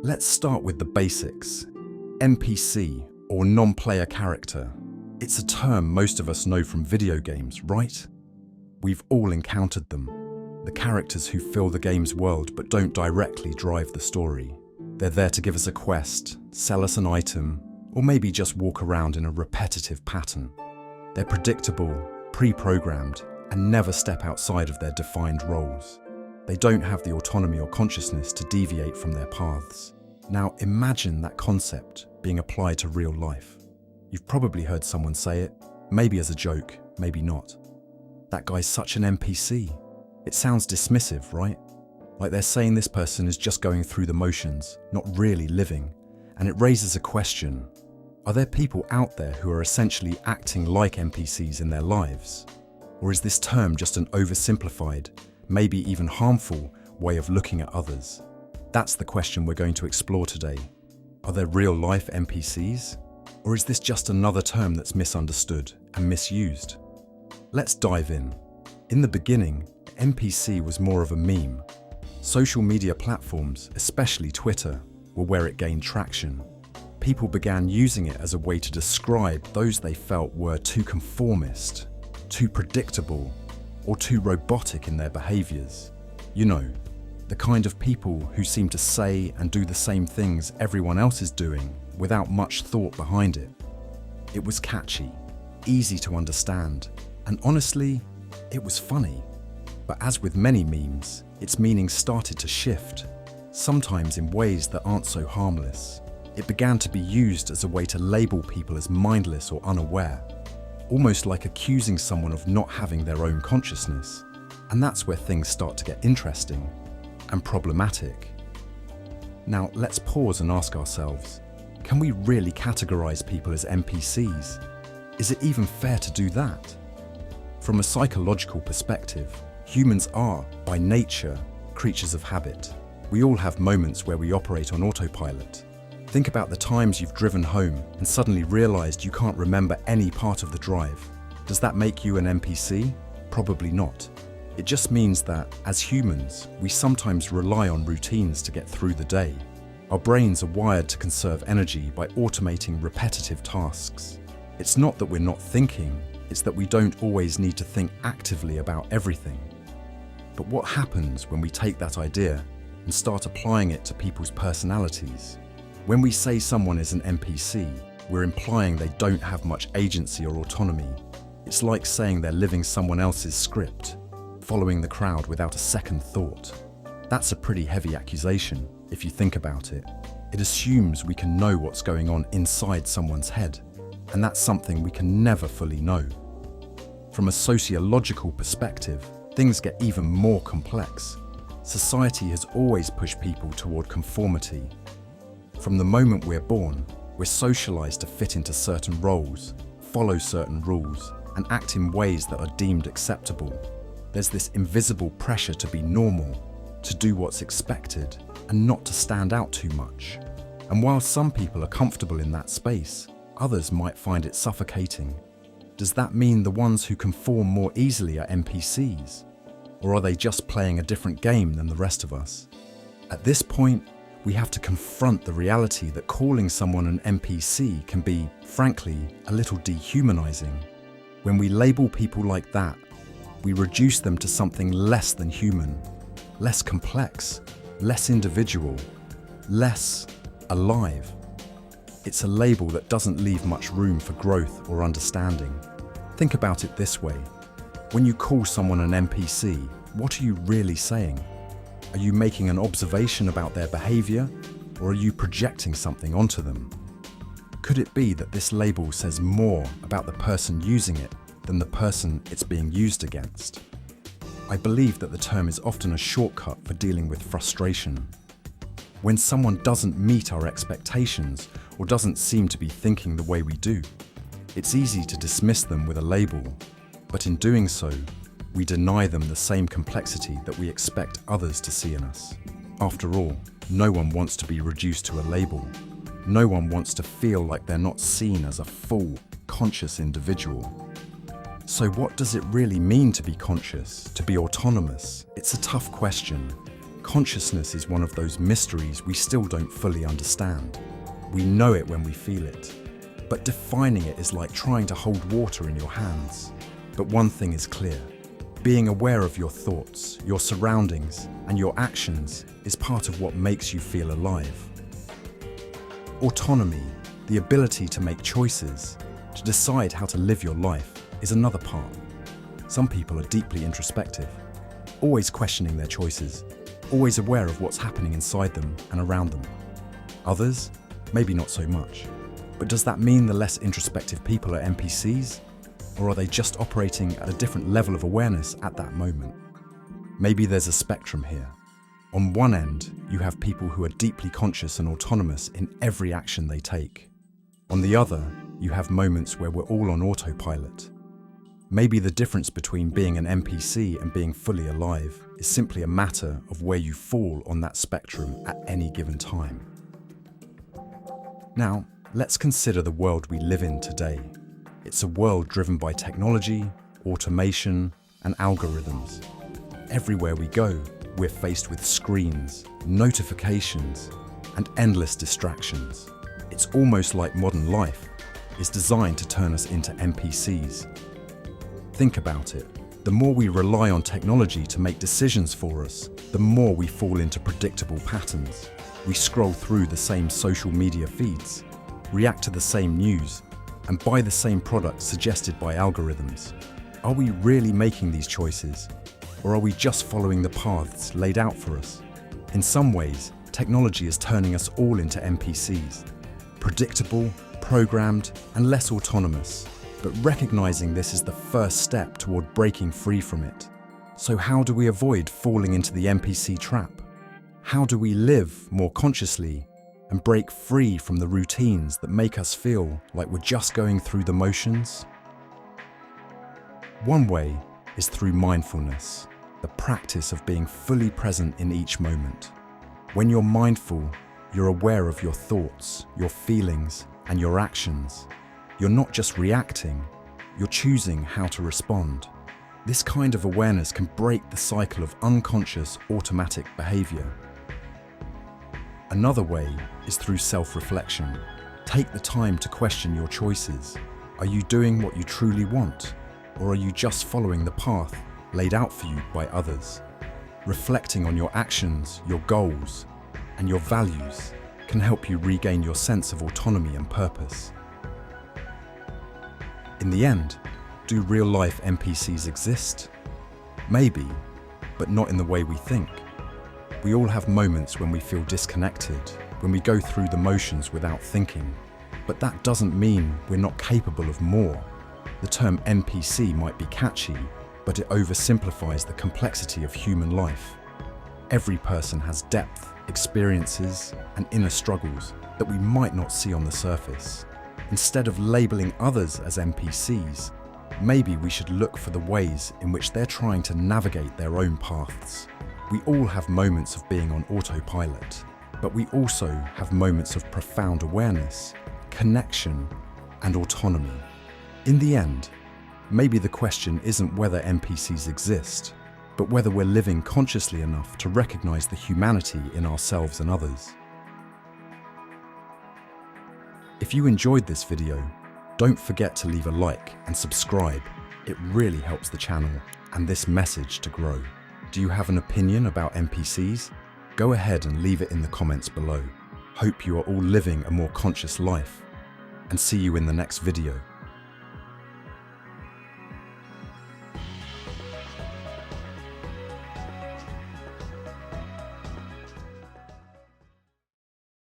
Let's start with the basics. NPC, or non-player character. It's a term most of us know from video games, right? We've all encountered them. The characters who fill the game's world but don't directly drive the story. They're there to give us a quest, sell us an item, or maybe just walk around in a repetitive pattern. They're predictable, pre-programmed, and never step outside of their defined roles. They don't have the autonomy or consciousness to deviate from their paths. Now imagine that concept being applied to real life. You've probably heard someone say it, maybe as a joke, maybe not. That guy's such an NPC. It sounds dismissive, right? Like they're saying this person is just going through the motions, not really living. And it raises a question. Are there people out there who are essentially acting like NPCs in their lives? Or is this term just an oversimplified, maybe even harmful way of looking at others? That's the question we're going to explore today. Are there real-life NPCs? Or is this just another term that's misunderstood and misused? Let's dive in. In the beginning, NPC was more of a meme. Social media platforms, especially Twitter, were where it gained traction. People began using it as a way to describe those they felt were too conformist, too predictable, or too robotic in their behaviors. You know, the kind of people who seem to say and do the same things everyone else is doing without much thought behind it. It was catchy, easy to understand, and honestly, it was funny. But as with many memes, its meaning started to shift, sometimes in ways that aren't so harmless. It began to be used as a way to label people as mindless or unaware, almost like accusing someone of not having their own consciousness. And that's where things start to get interesting and problematic. Now, let's pause and ask ourselves, can we really categorize people as NPCs? Is it even fair to do that? From a psychological perspective, humans are, by nature, creatures of habit. We all have moments where we operate on autopilot. Think about the times you've driven home and suddenly realized you can't remember any part of the drive. Does that make you an NPC? Probably not. It just means that, as humans, we sometimes rely on routines to get through the day. Our brains are wired to conserve energy by automating repetitive tasks. It's not that we're not thinking, it's that we don't always need to think actively about everything. But what happens when we take that idea and start applying it to people's personalities? When we say someone is an NPC, we're implying they don't have much agency or autonomy. It's like saying they're living someone else's script, following the crowd without a second thought. That's a pretty heavy accusation, if you think about it. It assumes we can know what's going on inside someone's head, and that's something we can never fully know. From a sociological perspective, things get even more complex. Society has always pushed people toward conformity. From the moment we're born, we're socialized to fit into certain roles, follow certain rules, and act in ways that are deemed acceptable. There's this invisible pressure to be normal, to do what's expected, and not to stand out too much. And while some people are comfortable in that space, others might find it suffocating. Does that mean the ones who conform more easily are NPCs? Or are they just playing a different game than the rest of us? At this point, we have to confront the reality that calling someone an NPC can be, frankly, a little dehumanizing. When we label people like that, we reduce them to something less than human, less complex, less individual, less alive. It's a label that doesn't leave much room for growth or understanding. Think about it this way. When you call someone an NPC, what are you really saying? Are you making an observation about their behavior, or are you projecting something onto them? Could it be that this label says more about the person using it than the person it's being used against? I believe that the term is often a shortcut for dealing with frustration. When someone doesn't meet our expectations or doesn't seem to be thinking the way we do, it's easy to dismiss them with a label, but in doing so, we deny them the same complexity that we expect others to see in us. After all, no one wants to be reduced to a label. No one wants to feel like they're not seen as a full, conscious individual. So what does it really mean to be conscious, to be autonomous? It's a tough question. Consciousness is one of those mysteries we still don't fully understand. We know it when we feel it, but defining it is like trying to hold water in your hands. But one thing is clear. Being aware of your thoughts, your surroundings, and your actions is part of what makes you feel alive. Autonomy, the ability to make choices, to decide how to live your life, is another part. Some people are deeply introspective, always questioning their choices, always aware of what's happening inside them and around them. Others, maybe not so much. But does that mean the less introspective people are NPCs? Or are they just operating at a different level of awareness at that moment? Maybe there's a spectrum here. On one end, you have people who are deeply conscious and autonomous in every action they take. On the other, you have moments where we're all on autopilot. Maybe the difference between being an NPC and being fully alive is simply a matter of where you fall on that spectrum at any given time. Now, let's consider the world we live in today. It's a world driven by technology, automation, and algorithms. Everywhere we go, we're faced with screens, notifications, and endless distractions. It's almost like modern life is designed to turn us into NPCs. Think about it. The more we rely on technology to make decisions for us, the more we fall into predictable patterns. We scroll through the same social media feeds, react to the same news, and buy the same products suggested by algorithms. Are we really making these choices? Or are we just following the paths laid out for us? In some ways, technology is turning us all into NPCs. Predictable, programmed, and less autonomous. But recognizing this is the first step toward breaking free from it. So how do we avoid falling into the NPC trap? How do we live more consciously and break free from the routines that make us feel like we're just going through the motions? One way is through mindfulness, the practice of being fully present in each moment. When you're mindful, you're aware of your thoughts, your feelings, and your actions. You're not just reacting, you're choosing how to respond. This kind of awareness can break the cycle of unconscious automatic behavior. Another way is through self-reflection. Take the time to question your choices. Are you doing what you truly want? Or are you just following the path laid out for you by others? Reflecting on your actions, your goals, and your values can help you regain your sense of autonomy and purpose. In the end, do real-life NPCs exist? Maybe, but not in the way we think. We all have moments when we feel disconnected, when we go through the motions without thinking. But that doesn't mean we're not capable of more. The term NPC might be catchy, but it oversimplifies the complexity of human life. Every person has depth, experiences, and inner struggles that we might not see on the surface. Instead of labeling others as NPCs, maybe we should look for the ways in which they're trying to navigate their own paths. We all have moments of being on autopilot, but we also have moments of profound awareness, connection, and autonomy. In the end, maybe the question isn't whether NPCs exist, but whether we're living consciously enough to recognize the humanity in ourselves and others. If you enjoyed this video, don't forget to leave a like and subscribe. It really helps the channel and this message to grow. Do you have an opinion about NPCs? Go ahead and leave it in the comments below. Hope you are all living a more conscious life, and see you in the next video.